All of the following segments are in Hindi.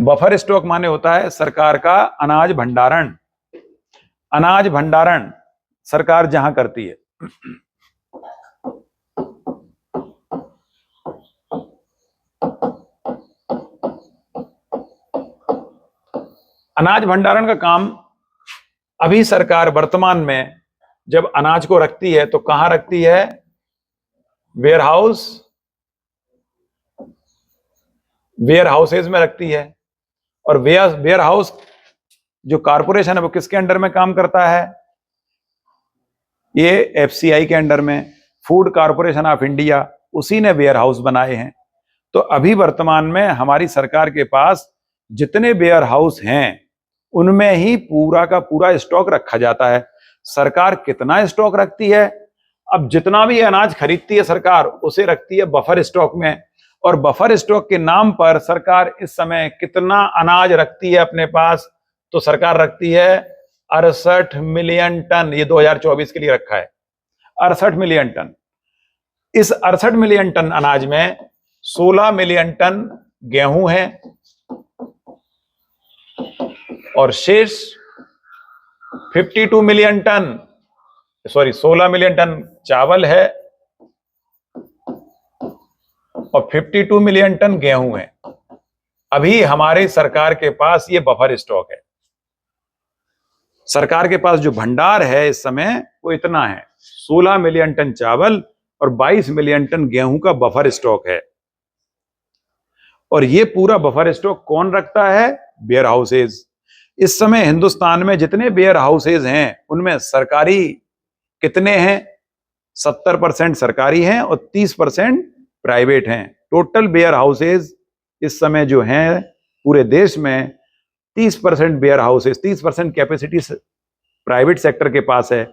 बफर स्टॉक माने होता है सरकार का अनाज भंडारण। अनाज भंडारण सरकार जहां करती है। अनाज भंडारण का काम अभी सरकार वर्तमान में जब अनाज को रखती है तो कहां रखती है? वेयर हाउसेज में रखती है। और वेयर हाउस जो कारपोरेशन है वो किसके अंडर में काम करता है? ये एफसीआई के अंडर में, फूड कारपोरेशन ऑफ इंडिया, उसी ने वेयर हाउस बनाए हैं। तो अभी वर्तमान में हमारी सरकार के पास जितने वेयर हाउस हैं उनमें ही पूरा का पूरा स्टॉक रखा जाता है। सरकार कितना स्टॉक रखती है? अब जितना भी अनाज खरीदती है सरकार उसे रखती है बफर स्टॉक में। और बफर स्टॉक के नाम पर सरकार इस समय कितना अनाज रखती है अपने पास? तो सरकार रखती है 68 मिलियन टन। ये 2024 के लिए रखा है 68 मिलियन टन। इस 68 मिलियन टन अनाज में 16 मिलियन टन गेहूं है और शेष 16 मिलियन टन चावल है और 52 मिलियन टन गेहूं है। अभी हमारी सरकार के पास ये बफर स्टॉक है। सरकार के पास जो भंडार है इस समय वो इतना है, 16 मिलियन टन चावल और 22 मिलियन टन गेहूं का बफर स्टॉक है। और ये पूरा बफर स्टॉक कौन रखता है? Warehouses. इस समय हिंदुस्तान में जितने वेयर हाउसेज हैं उनमें सरकारी कितने हैं? 70% सरकारी हैं और 30% प्राइवेट हैं। टोटल वेयर हाउसेज इस समय जो हैं पूरे देश में 30% warehouses, 30% capacity private sector के पास है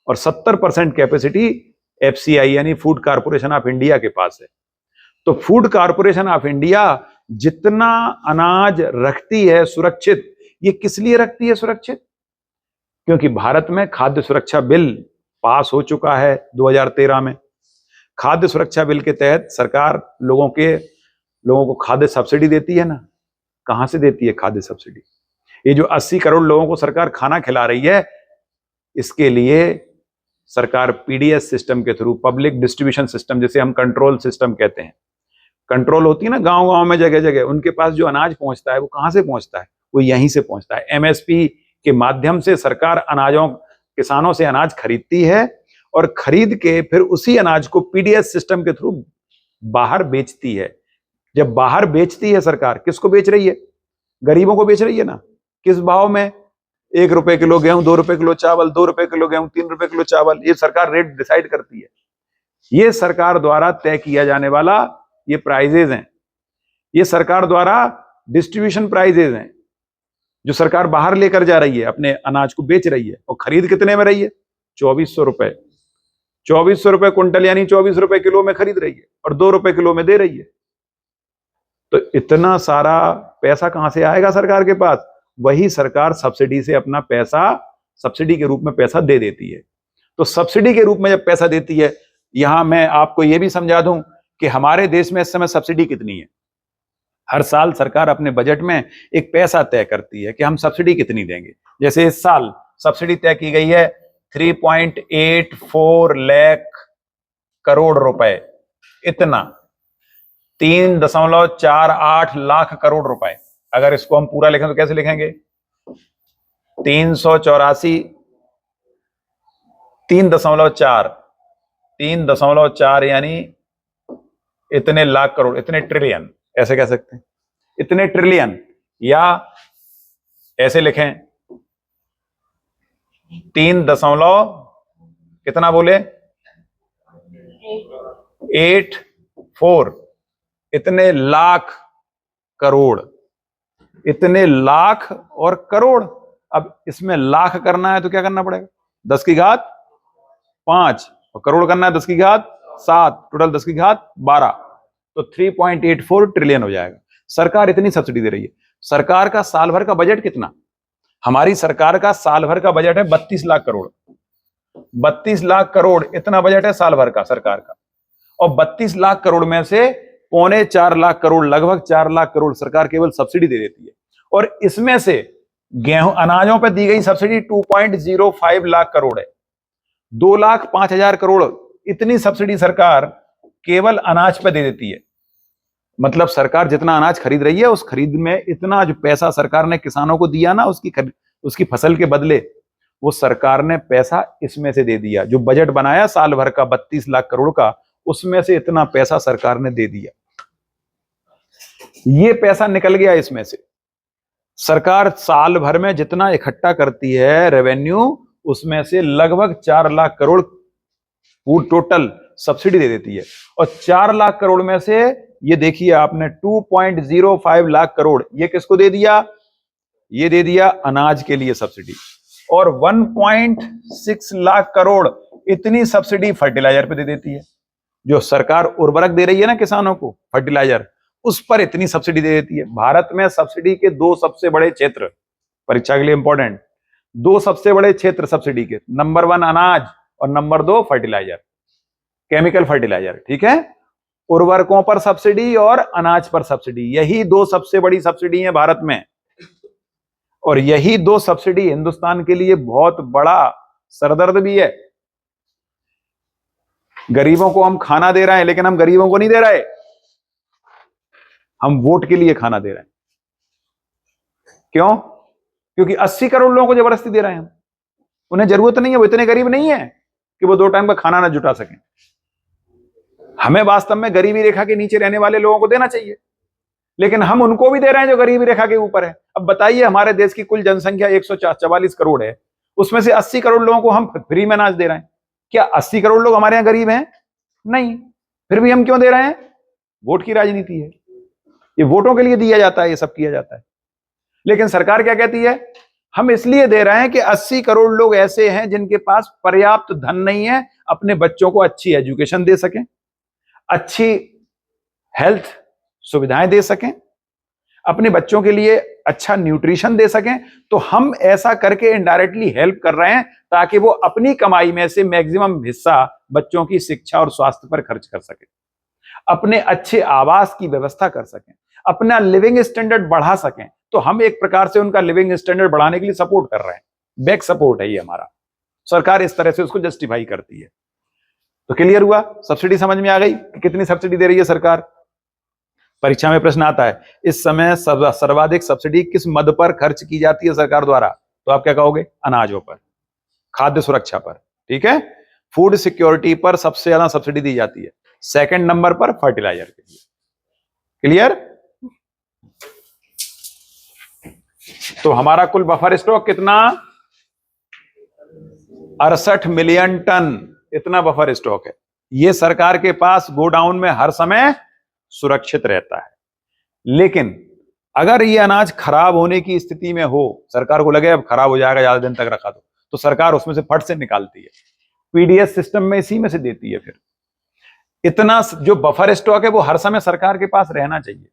और 70% कैपेसिटी एफसीआई यानी फूड कारपोरेशन ऑफ इंडिया के पास है। तो फूड कारपोरेशन ऑफ इंडिया जितना अनाज रखती है सुरक्षित, ये किस लिए रखती है सुरक्षित? क्योंकि भारत में खाद्य सुरक्षा बिल पास हो चुका है 2013 में। खाद्य सुरक्षा बिल के तहत सरकार लोगों को खाद्य सब्सिडी देती है ना। कहां से देती है खाद्य सब्सिडी? ये जो 80 करोड़ लोगों को सरकार खाना खिला रही है, इसके लिए सरकार पीडीएस सिस्टम के थ्रू, पब्लिक डिस्ट्रीब्यूशन सिस्टम, जिसे हम कंट्रोल सिस्टम कहते हैं, कंट्रोल होती है ना गांव गांव में, जगह जगह, उनके पास जो अनाज पहुंचता है वो कहां से पहुंचता है? वो यहीं से पहुंचता है। एमएसपी के माध्यम से सरकार किसानों से अनाज खरीदती है और खरीद के फिर उसी अनाज को पीडीएस सिस्टम के थ्रू बाहर बेचती है। जब बाहर बेचती है सरकार, किसको बेच रही है? गरीबों को बेच रही है ना। किस भाव में? 1 रुपए किलो गेहूं, 2 रुपए किलो चावल, 2 रुपए किलो गेहूं, 3 रुपए किलो चावल। ये सरकार रेट डिसाइड करती है। ये सरकार द्वारा तय किया जाने वाला ये प्राइजेज हैं। ये सरकार द्वारा डिस्ट्रीब्यूशन प्राइजेज हैं जो सरकार बाहर लेकर जा रही है, अपने अनाज को बेच रही है। और खरीद कितने में रही है? 2400 रुपए। 2400 रुपए क्विंटल यानी 24 रुपए किलो में खरीद रही है और 2 रुपए किलो में दे रही है। तो इतना सारा पैसा कहां से आएगा सरकार के पास? वही सरकार सब्सिडी से अपना पैसा, सब्सिडी के रूप में पैसा दे देती है। तो सब्सिडी के रूप में जब पैसा देती है, यहां मैं आपको यह भी समझा दूं कि हमारे देश में इस समय सब्सिडी कितनी है। हर साल सरकार अपने बजट में एक पैसा तय करती है कि हम सब्सिडी कितनी देंगे। जैसे इस साल सब्सिडी तय की गई है 3.84 लाख करोड़ रुपए। इतना 3.48 लाख करोड़ रुपए। अगर इसको हम पूरा लिखें तो कैसे लिखेंगे? 3.4 यानी इतने लाख करोड़, इतने ट्रिलियन, ऐसे कह सकते हैं, इतने ट्रिलियन। या ऐसे लिखें कितना बोले? 84, इतने लाख करोड़, इतने लाख और करोड़। अब इसमें लाख करना है तो क्या करना पड़ेगा? 10 की घात 5 और करोड़ करना है 10 की घात 7, टोटल 10 की घात 12, तो 3.84 ट्रिलियन हो जाएगा। सरकार इतनी सब्सिडी दे रही है। सरकार का साल भर का बजट कितना? हमारी सरकार का साल भर का बजट है 32 लाख करोड़। 32 लाख करोड़ इतना बजट है साल भर का सरकार का। और 32 लाख करोड़ में से 3.25 लाख करोड़, लगभग 4 लाख करोड़ सरकार केवल सब्सिडी दे देती है। और इसमें से गेहूं अनाजों पर दी गई सब्सिडी 2.05 लाख करोड़ है। 2,05,000 करोड़ इतनी सब्सिडी सरकार केवल अनाज पर दे देती है। मतलब सरकार जितना अनाज खरीद रही है, उस खरीद में इतना जो पैसा सरकार ने किसानों को दिया ना, उसकी फसल के बदले, वो सरकार ने पैसा इसमें से दे दिया। जो बजट बनाया साल भर का 32 लाख करोड़ का, उसमें से इतना पैसा सरकार ने दे दिया। ये पैसा निकल गया इसमें से। सरकार साल भर में जितना इकट्ठा करती है रेवेन्यू, उसमें से लगभग 4 लाख करोड़ टोटल सब्सिडी दे देती है। और 4 लाख करोड़ में से ये देखिए आपने 2.05 लाख करोड़ ये किसको दे दिया? ये दे दिया अनाज के लिए सब्सिडी। और 1.6 लाख करोड़ इतनी सब्सिडी फर्टिलाइजर पे दे देती है। जो सरकार उर्वरक दे रही है ना किसानों को, फर्टिलाइजर, उस पर इतनी सब्सिडी दे देती है। भारत में सब्सिडी के 2 सबसे बड़े क्षेत्र, परीक्षा के लिए इंपॉर्टेंट, 2 सबसे बड़े क्षेत्र सब्सिडी के, नंबर 1 अनाज और नंबर 2 फर्टिलाइजर, केमिकल फर्टिलाइजर। ठीक है, उर्वरकों पर सब्सिडी और अनाज पर सब्सिडी, यही 2 सबसे बड़ी सब्सिडी है भारत में। और यही 2 सब्सिडी हिंदुस्तान के लिए बहुत बड़ा सरदर्द भी है। गरीबों को हम खाना दे रहे हैं, लेकिन हम गरीबों को नहीं दे रहे, हम वोट के लिए खाना दे रहे हैं। क्यों? क्योंकि 80 करोड़ लोगों को जबरदस्ती दे रहे हैं हम। उन्हें जरूरत नहीं है, वो इतने गरीब नहीं है कि वो 2 टाइम का खाना ना जुटा सकें। हमें वास्तव में गरीबी रेखा के नीचे रहने वाले लोगों को देना चाहिए, लेकिन हम उनको भी दे रहे हैं जो गरीबी रेखा के ऊपर है। अब बताइए, हमारे देश की कुल जनसंख्या 144 करोड़ है, उसमें से 80 करोड़ लोगों को हम फ्री में अनाज दे रहे हैं। क्या 80 करोड़ लोग हमारे यहां गरीब हैं? नहीं। फिर भी हम क्यों दे रहे हैं? वोट की राजनीति है, ये वोटों के लिए दिया जाता है, ये सब किया जाता है। लेकिन सरकार क्या कहती है? हम इसलिए दे रहे हैं कि 80 करोड़ लोग ऐसे हैं जिनके पास पर्याप्त धन नहीं है अपने बच्चों को अच्छी एजुकेशन दे सकें, अच्छी हेल्थ सुविधाएं दे सकें, अपने बच्चों के लिए अच्छा न्यूट्रिशन दे सकें। तो हम ऐसा करके इनडायरेक्टली हेल्प कर रहे हैं ताकि वो अपनी कमाई में से मैक्सिमम हिस्सा बच्चों की शिक्षा और स्वास्थ्य पर खर्च कर सकें, अपने अच्छे आवास की व्यवस्था कर सकें, अपना लिविंग स्टैंडर्ड बढ़ा सकें। तो हम एक प्रकार से उनका लिविंग स्टैंडर्ड बढ़ाने के लिए सपोर्ट कर रहे हैं, बैक सपोर्ट है ये हमारा। सरकार इस तरह से उसको जस्टिफाई करती है। तो क्लियर हुआ? सब्सिडी समझ में आ गई कि कितनी सब्सिडी दे रही है सरकार? परीक्षा में प्रश्न आता है, इस समय सर्वाधिक सब्सिडी किस मद पर खर्च की जाती है सरकार द्वारा? तो आप क्या कहोगे? अनाजों पर, खाद्य सुरक्षा पर। ठीक है, फूड सिक्योरिटी पर सबसे ज्यादा सब्सिडी दी जाती है, सेकंड नंबर पर फर्टिलाइजर के लिए। क्लियर? तो हमारा कुल बफर स्टॉक कितना? 68 मिलियन टन इतना बफर स्टॉक है। ये सरकार के पास गोडाउन में हर समय सुरक्षित रहता है। लेकिन अगर ये अनाज खराब होने की स्थिति में हो, सरकार को लगे अब खराब हो जाएगा, ज्यादा दिन तक रखा तो सरकार उसमें से फट से निकालती है, पीडीएस सिस्टम में इसी में से देती है। फिर इतना जो बफर स्टॉक है वो हर समय सरकार के पास रहना चाहिए।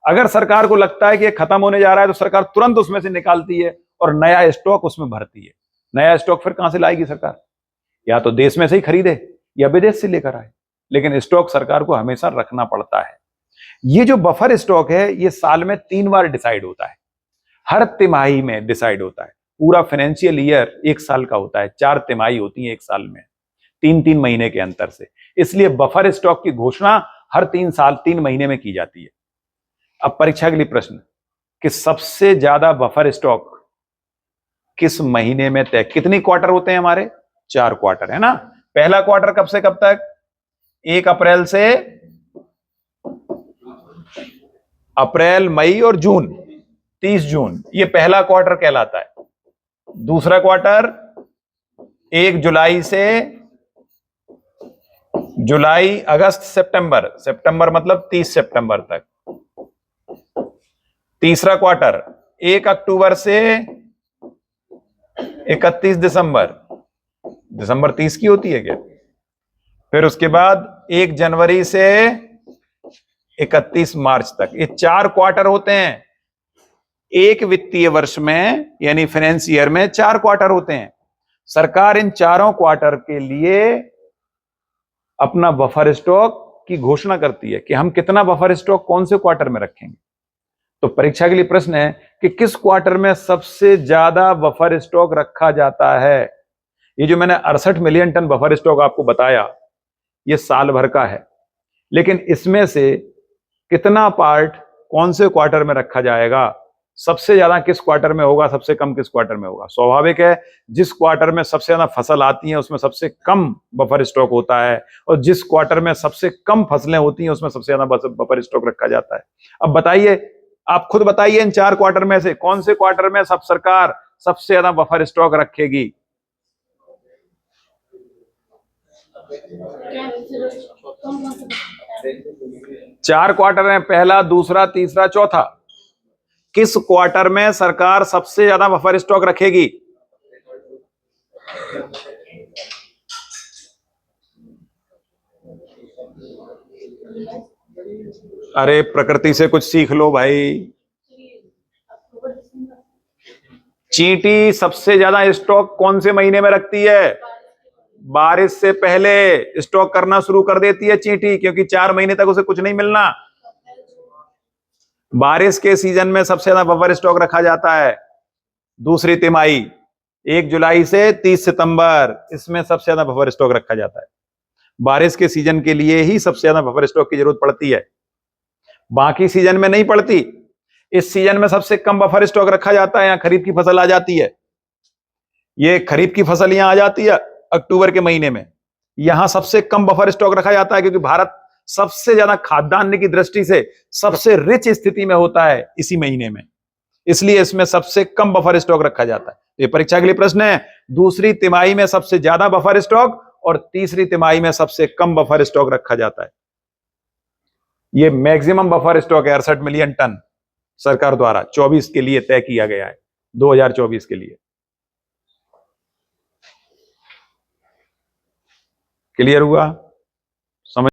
अगर सरकार को लगता है कि ये खत्म होने जा रहा है तो सरकार तुरंत उसमें से निकालती है और नया स्टॉक उसमें भरती है। नया स्टॉक फिर कहां से लाएगी सरकार? या तो देश में से ही खरीदे या विदेश से लेकर आए, लेकिन स्टॉक सरकार को हमेशा रखना पड़ता है। ये जो बफर स्टॉक है ये साल में 3 बार डिसाइड होता है, हर तिमाही में डिसाइड होता है। पूरा फाइनेंशियल ईयर 1 साल का होता है, 4 तिमाही होती है 1 साल में, 3-3 महीने के अंतर से। इसलिए बफर स्टॉक की घोषणा हर 3 महीने में की जाती है। अब परीक्षा के लिए प्रश्न कि सबसे ज्यादा बफर स्टॉक किस महीने में तय? कितनी क्वार्टर होते हैं हमारे? 4 क्वार्टर है ना। पहला क्वार्टर कब से कब तक? 1 अप्रैल से अप्रैल, मई और जून, 30 जून, ये पहला क्वार्टर कहलाता है। दूसरा क्वार्टर 1 जुलाई से जुलाई, अगस्त, सितंबर, सितंबर मतलब 30 सितंबर तक। तीसरा क्वार्टर 1 अक्टूबर से 31 दिसंबर, दिसंबर 30 की होती है क्या? फिर उसके बाद 1 जनवरी से 31 मार्च तक। ये 4 क्वार्टर होते हैं एक वित्तीय वर्ष में, यानी फाइनेंस ईयर में 4 क्वार्टर होते हैं। सरकार इन चारों क्वार्टर के लिए अपना बफर स्टॉक की घोषणा करती है कि हम कितना बफर स्टॉक कौन से क्वार्टर में रखेंगे। तो परीक्षा के लिए प्रश्न है कि किस क्वार्टर में सबसे ज्यादा बफर स्टॉक रखा जाता है। ये जो मैंने 68 मिलियन टन बफर स्टॉक आपको बताया, ये साल भर का है, लेकिन इसमें से कितना पार्ट कौन से क्वार्टर में रखा जाएगा, सबसे ज्यादा किस क्वार्टर में होगा, सबसे कम किस क्वार्टर में होगा। स्वाभाविक है, जिस क्वार्टर में सबसे ज्यादा फसल आती है उसमें सबसे कम बफर स्टॉक होता है, और जिस क्वार्टर में सबसे कम फसलें होती हैं उसमें सबसे ज्यादा बफर स्टॉक रखा जाता है। अब बताइए, आप खुद बताइए, इन 4 क्वार्टर में से कौन से क्वार्टर में सब सरकार सबसे ज्यादा बफर स्टॉक रखेगी। चार क्वार्टर है, पहला, दूसरा, तीसरा, चौथा। किस क्वार्टर में सरकार सबसे ज्यादा बफर स्टॉक रखेगी? अरे प्रकृति से कुछ सीख लो भाई। चींटी सबसे ज्यादा स्टॉक कौन से महीने में रखती है? बारिश से पहले स्टॉक करना शुरू कर देती है चींटी, क्योंकि 4 महीने तक उसे कुछ नहीं मिलना। बारिश के सीजन में सबसे ज्यादा बफर स्टॉक रखा जाता है। दूसरी तिमाही 1 जुलाई से 30 सितंबर, इसमें सबसे ज्यादा बफर स्टॉक रखा जाता है। बारिश के सीजन के लिए ही सबसे ज्यादा बफर स्टॉक की जरूरत पड़ती है, बाकी सीजन में नहीं पड़ती। इस सीजन में सबसे कम बफर स्टॉक रखा जाता है, यहां खरीफ की फसल आ जाती है। ये खरीफ की फसल यहां आ जाती है अक्टूबर के महीने में। यहां सबसे कम बफर स्टॉक रखा जाता है, क्योंकि भारत सबसे ज्यादा खाद्यान्न की दृष्टि से सबसे रिच स्थिति में होता है इसी महीने में, इसलिए इसमें सबसे कम बफर स्टॉक रखा जाता है। ये परीक्षा के लिए प्रश्न है, दूसरी तिमाही में सबसे ज्यादा बफर स्टॉक और तीसरी तिमाही में सबसे कम बफर स्टॉक रखा जाता है। ये मैक्सिमम बफर स्टॉक है 68 मिलियन टन, सरकार द्वारा 24 के लिए तय किया गया है, 2024 के लिए। क्लियर हुआ?